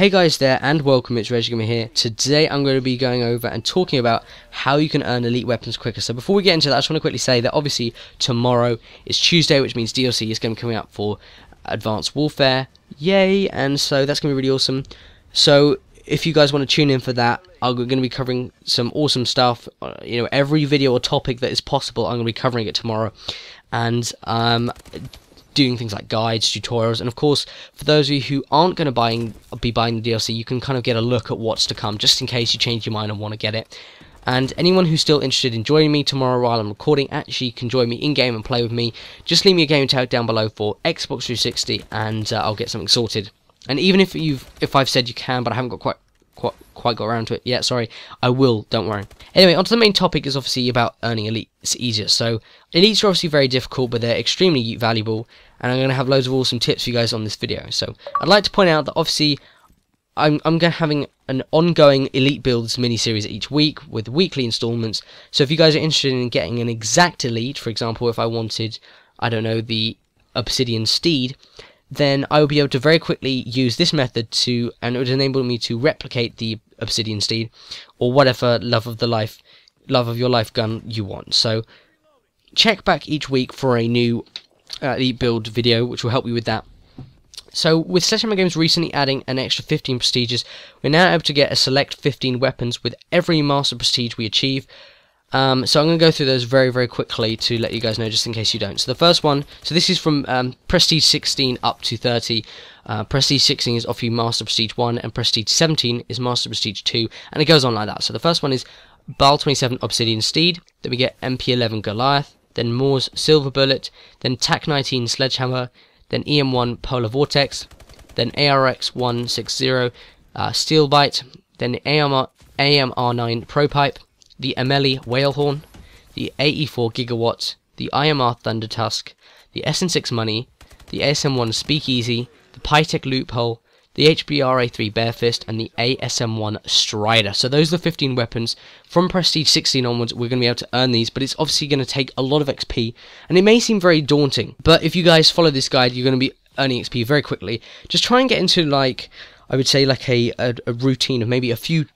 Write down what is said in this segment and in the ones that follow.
Hey guys there, and welcome, it's Reggamer here. Today I'm going to be going over and talking about how you can earn elite weapons quicker. So before we get into that, I just want to quickly say that obviously tomorrow is Tuesday, which means DLC is going to be coming out for Advanced Warfare. Yay! And so that's going to be really awesome. So if you guys want to tune in for that, I'm going to be covering some awesome stuff. Every video or topic that is possible, I'm going to be covering it tomorrow. And doing things like guides, tutorials, and of course, for those of you who aren't going to be buying the DLC, you can kind of get a look at what's to come, just in case you change your mind and want to get it. And anyone who's still interested in joining me tomorrow while I'm recording actually can join me in-game and play with me. Just leave me a game tag down below for Xbox 360, and I'll get something sorted. And even if I've said you can, but I haven't got quite got around to it yet, sorry, I will, don't worry. Anyway, onto the main topic is obviously about earning elites easier. So elites are obviously very difficult, but they're extremely valuable, and I'm going to have loads of awesome tips for you guys on this video. So I'd like to point out that obviously I'm going to having an ongoing elite builds mini-series each week with weekly installments. So if you guys are interested in getting an exact elite, for example, if I wanted, I don't know, the Obsidian Steed, then I will be able to very quickly use this method and it would enable me to replicate the Obsidian Steed or whatever love of your life gun you want. So check back each week for a new elite build video, which will help you with that. So with Sledgehammer Games recently adding an extra 15 prestiges, we're now able to get a select 15 weapons with every master prestige we achieve. So I'm going to go through those very quickly to let you guys know, just in case you don't. So the first one, so this is from Prestige 16 up to 30. Prestige 16 is off you Master Prestige 1, and Prestige 17 is Master Prestige 2, and it goes on like that. So the first one is Bal 27 Obsidian Steed, then we get MP11 Goliath, then Moore's Silver Bullet, then TAC 19 Sledgehammer, then EM1 Polar Vortex, then ARX 160 Steel Bite, then the AMR9 Pro Pipe, the Amelie Whalehorn, the AE4 Gigawatt, the IMR Thunder Tusk, the SN6 Money, the ASM1 Speakeasy, the Pytech Loophole, the HBRA3 Barefist, and the ASM1 Strider. So those are the 15 weapons. From Prestige 16 onwards, we're going to be able to earn these, but it's obviously going to take a lot of XP, and it may seem very daunting, but if you guys follow this guide, you're going to be earning XP very quickly. Just try and get into, like, I would say, like a routine of maybe a few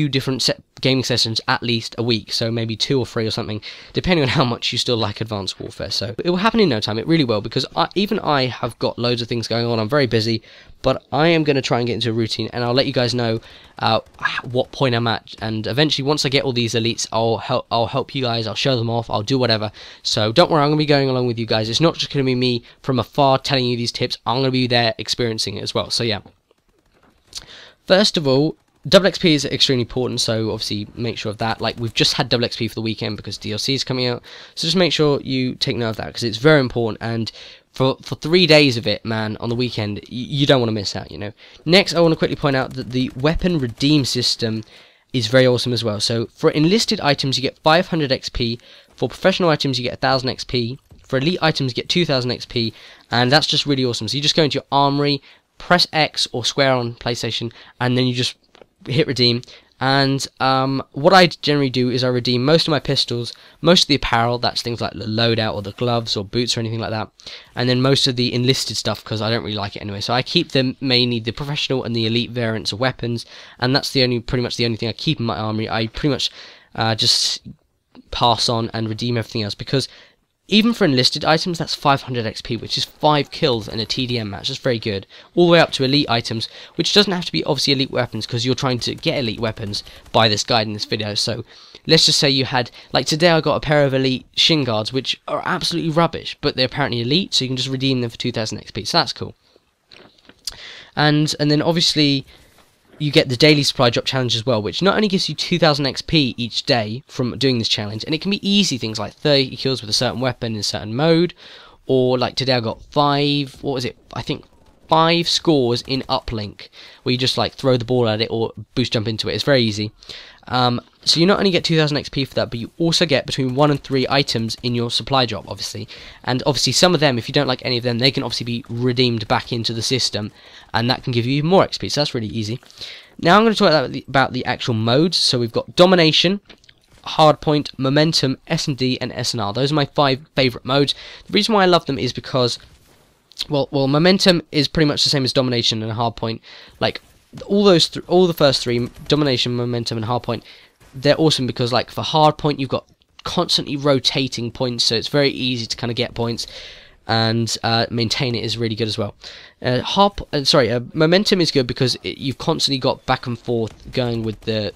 different gaming sessions at least a week, so maybe 2 or 3 or something, depending on how much you still like Advanced Warfare. So it will happen in no time, it really will, because even I have got loads of things going on. I'm very busy, but I am going to try and get into a routine, and I'll let you guys know what point I'm at, and eventually once I get all these elites, I'll help you guys, I'll show them off, I'll do whatever. So don't worry, I'm going to be going along with you guys. It's not just going to be me from afar telling you these tips, I'm going to be there experiencing it as well. So yeah. First of all, double XP is extremely important, so obviously make sure of that. Like, we've just had double XP for the weekend because DLC is coming out, so just make sure you take note of that, because it's very important, and for 3 days of it, man, on the weekend, you don't want to miss out, you know. Next, I want to quickly point out that the weapon redeem system is very awesome as well. So for enlisted items, you get 500 XP, for professional items, you get 1000 XP, for elite items, you get 2000 XP, and that's just really awesome. So you just go into your armory, press X or square on PlayStation, and then you just hit redeem. And what I generally do is I redeem most of my pistols, most of the apparel, that's things like the loadout or the gloves or boots or anything like that, and then most of the enlisted stuff, because I don't really like it anyway. So I keep them mainly the professional and the elite variants of weapons, and that's pretty much the only thing I keep in my armory. I pretty much just pass on and redeem everything else, because even for enlisted items, that's 500 XP, which is 5 kills in a TDM match. That's very good. All the way up to elite items, which doesn't have to be obviously elite weapons, because you're trying to get elite weapons by this guide in this video. So let's just say you had, like today I got a pair of elite shin guards, which are absolutely rubbish, but they're apparently elite, so you can just redeem them for 2000 XP. So that's cool. And then obviously you get the daily supply drop challenge as well, which not only gives you 2000 XP each day from doing this challenge, and it can be easy things like 30 kills with a certain weapon in a certain mode, or like today I got 5 scores in uplink, where you just like throw the ball at it or boost jump into it. It's very easy. So you not only get 2000 XP for that, but you also get between 1 and 3 items in your supply drop, obviously. And obviously some of them, if you don't like any of them, they can obviously be redeemed back into the system, and that can give you more XP, so that's really easy. Now I'm going to talk about the actual modes. So we've got Domination, Hardpoint, Momentum, S&D, and SNR. Those are my 5 favourite modes. The reason why I love them is because, well, Momentum is pretty much the same as Domination and Hardpoint. Like, all the first three, domination, momentum, and hardpoint, they're awesome because like for hardpoint you've got constantly rotating points, so it's very easy to kind of get points, and maintain it is really good as well. Momentum is good because you've constantly got back and forth going with the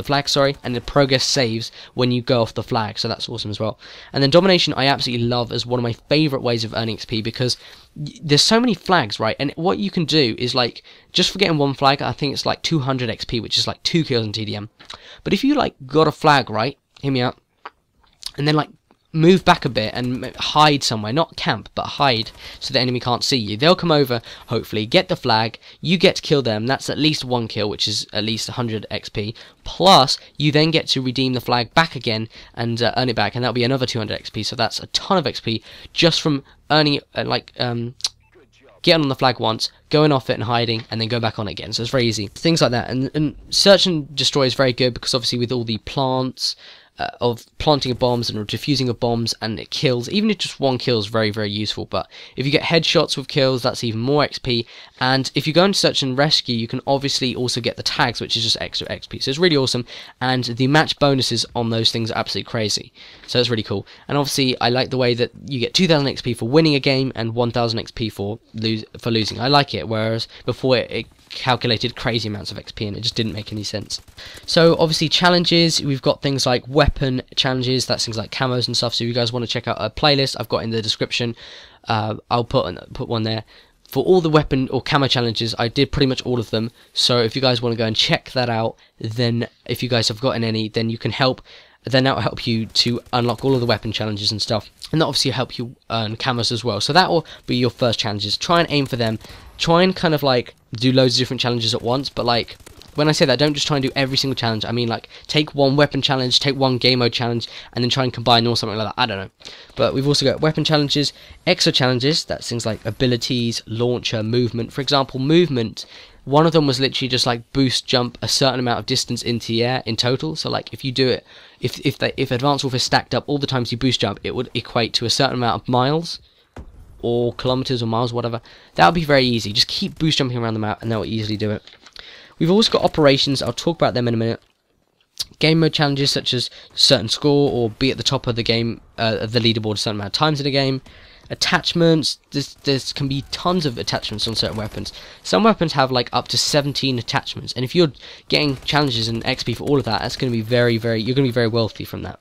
flag, and the progress saves when you go off the flag, so that's awesome as well. And then domination I absolutely love as one of my favourite ways of earning XP because there's so many flags, right? And what you can do is like just for getting one flag, I think it's like 200 XP, which is like 2 kills in TDM. But if you like got a flag, right? Hear me out. And then like move back a bit and hide somewhere, not camp, but hide so the enemy can't see you. They'll come over, hopefully, get the flag, you get to kill them, that's at least 1 kill, which is at least 100 XP, plus you then get to redeem the flag back again and earn it back, and that'll be another 200 XP, so that's a ton of XP just from earning it, getting on the flag once, going off it and hiding, and then go back on it again, so it's very easy. Things like that, and search and destroy is very good because obviously with all the plants, of planting of bombs and defusing of bombs, and it kills, even if just 1 kill is very, very useful. But if you get headshots with kills, that's even more XP. And if you go into search and rescue, you can obviously also get the tags, which is just extra XP, so it's really awesome. And the match bonuses on those things are absolutely crazy, so it's really cool. And obviously I like the way that you get 2000 XP for winning a game and 1000 XP for losing. I like it, whereas before it calculated crazy amounts of XP and it just didn't make any sense. So obviously challenges, we've got things like weapon challenges, that's things like camos and stuff, so if you guys want to check out a playlist I've got in the description, I'll put one there for all the weapon or camo challenges. I did pretty much all of them, so if you guys want to go and check that out, then if you guys have gotten any, then you can help. Then that will help you to unlock all of the weapon challenges and stuff, and that obviously help you earn camos as well. So that will be your first challenges. Try and aim for them. Try and kind of like do loads of different challenges at once, but like when I say that, don't just try and do every single challenge. I mean like take one weapon challenge, take one game mode challenge, and then try and combine or something like that. I don't know. But we've also got weapon challenges, extra challenges, that's things like abilities, launcher, movement. For example, movement, one of them was literally just like boost jump a certain amount of distance into the air in total. So like if you do it, if Advanced Warfare stacked up all the times you boost jump, it would equate to a certain amount of miles or kilometers or miles, whatever. That would be very easy. Just keep boost jumping around the map and that will easily do it. We've also got operations. I'll talk about them in a minute. Game mode challenges such as certain score or be at the top of the game, the leaderboard a certain amount of times in a game. Attachments, there can be tons of attachments on certain weapons. Some weapons have like up to 17 attachments, and if you're getting challenges and XP for all of that, that's going to be very, very, you're going to be very wealthy from that.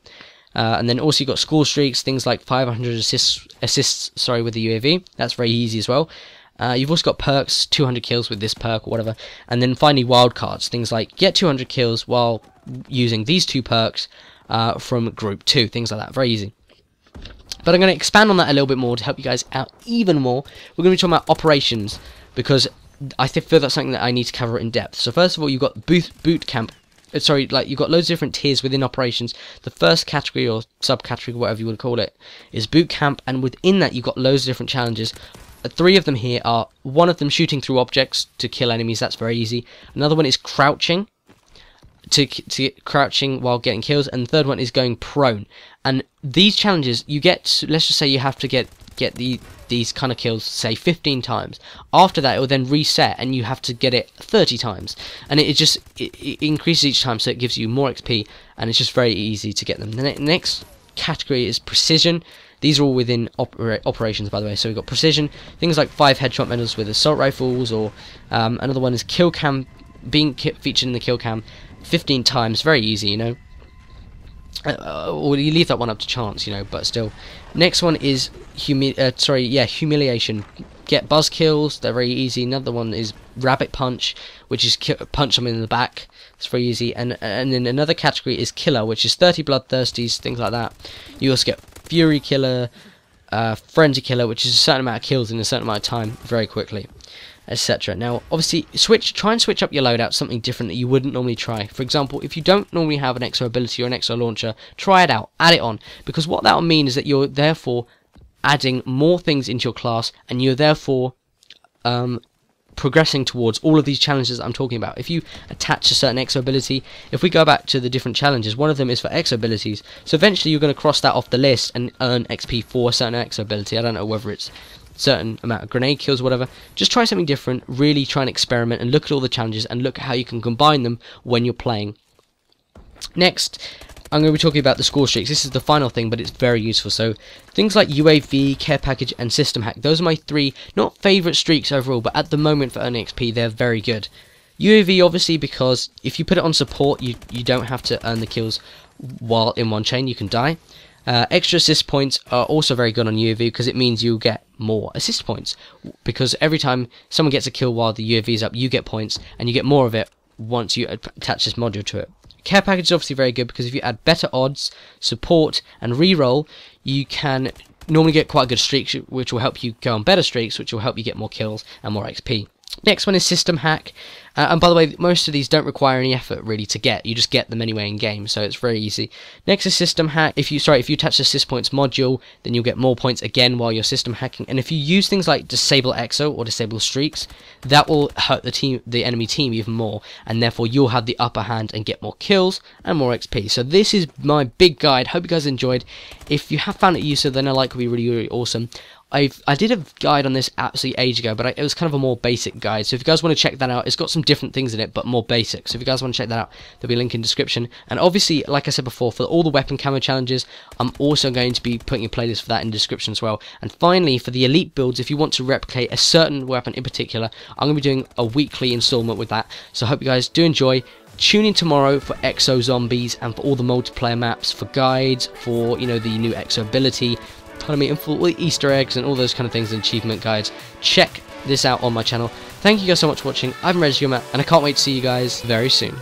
And then also you've got score streaks, things like 500 assists with the UAV. That's very easy as well. You've also got perks, 200 kills with this perk or whatever. And then finally wildcards, things like get 200 kills while using these 2 perks from group 2, things like that. Very easy. But I'm going to expand on that a little bit more to help you guys out even more. We're going to be talking about operations because I feel that's something that I need to cover in depth. So first of all, you've got boot camp. You've got loads of different tiers within operations. The first category or subcategory, whatever you want to call it, is boot camp, and within that you've got loads of different challenges. 3 of them here are, one of them shooting through objects to kill enemies, that's very easy. Another one is crouching, to get crouching while getting kills, and the third one is going prone. And these challenges, you get, let's just say you have to get these kind of kills, say 15 times. After that, it will then reset, and you have to get it 30 times. And it increases each time, so it gives you more XP, and it's just very easy to get them. The next category is precision. These are all within operations, by the way. So we've got precision, things like 5 headshot medals with assault rifles, or another one is kill cam, being featured in the kill cam 15 times. Very easy, you know. Or you leave that one up to chance, you know, but still. Next one is humiliation. Get buzz kills, they're very easy. Another one is rabbit punch, which is punch them in the back. It's very easy. And then another category is killer, which is 30 bloodthirsties, things like that. You also get fury killer, frenzy killer, which is a certain amount of kills in a certain amount of time, very quickly, etc. Now, obviously, try and switch up your loadout, something different that you wouldn't normally try. For example, if you don't normally have an extra ability or an extra launcher, try it out, add it on, because what that will mean is that you're therefore adding more things into your class, and you're therefore progressing towards all of these challenges that I'm talking about. If you attach a certain exo ability, if we go back to the different challenges, one of them is for exo abilities, so eventually you're going to cross that off the list and earn XP for a certain exo ability. I don't know whether it's certain amount of grenade kills, whatever. Just try something different, really try and experiment and look at all the challenges and look at how you can combine them when you're playing. Next, I'm going to be talking about the score streaks. This is the final thing, but it's very useful. So things like UAV, care package, and system hack. Those are my 3, not favourite streaks overall, but at the moment for earning XP, they're very good. UAV, obviously, because if you put it on support, you don't have to earn the kills while in one chain. You can die. Extra assist points are also very good on UAV because it means you'll get more assist points. Because every time someone gets a kill while the UAV is up, you get points, and you get more of it once you attach this module to it. Care package is obviously very good because if you add better odds, support, and reroll, you can normally get quite good streaks, which will help you go on better streaks, which will help you get more kills and more XP. Next one is system hack, and by the way, most of these don't require any effort really to get. You just get them anyway in game, so it's very easy. Next is system hack. If you attach the assist points module, then you'll get more points again while you're system hacking. And if you use things like disable exo or disable streaks, that will hurt the enemy team even more, and therefore you'll have the upper hand and get more kills and more XP. So this is my big guide. Hope you guys enjoyed. If you have found it useful, then a like would be really, really awesome. I did a guide on this absolutely age ago, but it was kind of a more basic guide. So if you guys want to check that out, it's got some different things in it, but more basic. So if you guys want to check that out, there'll be a link in the description. And obviously, like I said before, for all the weapon camo challenges, I'm also going to be putting a playlist for that in the description as well. And finally, for the elite builds, if you want to replicate a certain weapon in particular, I'm going to be doing a weekly installment with that. So I hope you guys do enjoy. Tune in tomorrow for Exo Zombies and for all the multiplayer maps, for guides, for the new Exo ability, and for all the Easter eggs and all those kind of things and achievement guides. Check this out on my channel. Thank you guys so much for watching. I'm Disfigure Blank, and I can't wait to see you guys very soon.